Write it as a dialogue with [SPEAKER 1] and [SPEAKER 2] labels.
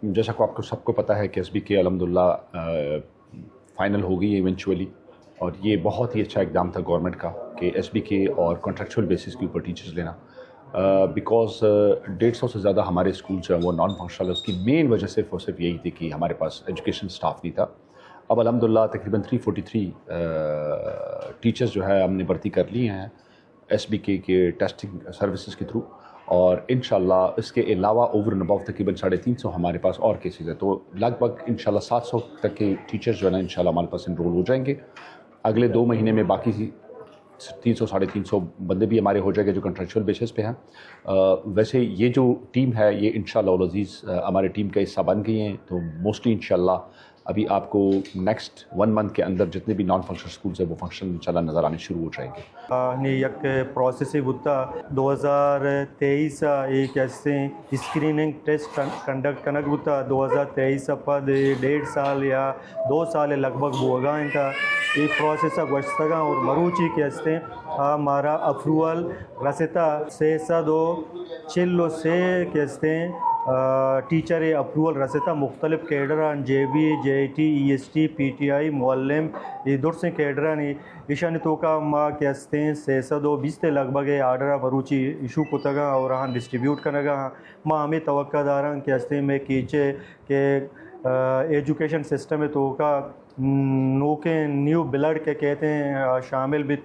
[SPEAKER 1] जैसा कि आपको सबको पता है कि SBK अल्हम्दुलिल्लाह फ़ाइनल हो गई है इवेंचुअली, और ये बहुत ही अच्छा इक़दाम था गवर्नमेंट का कि SBK और कॉन्ट्रेक्चुअल बेसिस के ऊपर टीचर्स लेना, बिकॉज़ 150 से ज़्यादा हमारे स्कूल जो हैं वो नॉन फंक्शनल है। उसकी मेन वजह सिर्फ और सिर्फ यही थी कि हमारे पास एजुकेशन स्टाफ नहीं था। अब अल्हम्दुलिल्लाह तकरीबन 343 टीचर्स जो है हमने भर्ती कर लिए हैं SBK के टेस्टिंग सर्विसेज के थ्रू, और इंशाल्लाह इसके अलावा ओवर एंड अबव तकरीबन 350 हमारे पास और केसेस है, तो लगभग इंशाल्लाह 700 तक के टीचर्स जो है ना इंशाल्लाह हमारे पास इनरोल हो जाएंगे। अगले 2 महीने में बाकी 300 350 बंदे भी हमारे हो जाएंगे जो कंट्रेक्चुअल बेसिस पे हैं। वैसे ये जो टीम है ये इंशाल्लाह उल अज़ीज़ हमारे टीम का हिस्सा बन गई हैं, तो मोस्टली इंशाल्लाह अभी आपको नेक्स्ट 1 मंथ के अंदर जितने भी नॉन फंक्शनल स्कूल्स हैं वो फंक्शनल इंशाल्लाह नज़र आने शुरू हो जाएंगे।
[SPEAKER 2] एक प्रोसेस होता 2023 एक ऐसे स्क्रीनिंग टेस्ट कंडक्ट कनक होता 2023 पद 1.5 साल या 2 साल लगभग होगा इनका ये प्रोसेस गोश्तगा और मरूची के हस्ते हमारा अप्रूवल रसता से दो चिल्लो से के हस्ते टीचर अप्रूवल रसता मुख्तलिफ कैडरान JB JIT EST PTI Muallem इधर से कैडरान ईशान तो का माँ के हस्ते से दो 20 ते लगभग आर्डर मरूची इशू को तगा और हाँ डिस्ट्रीब्यूट करनेगा माँ हमें तवक्कादारान के हस्ते में कीचे के एजुकेशन सिस्टम है तो का नो के न्यू ब्लड के कहते हैं शामिल भी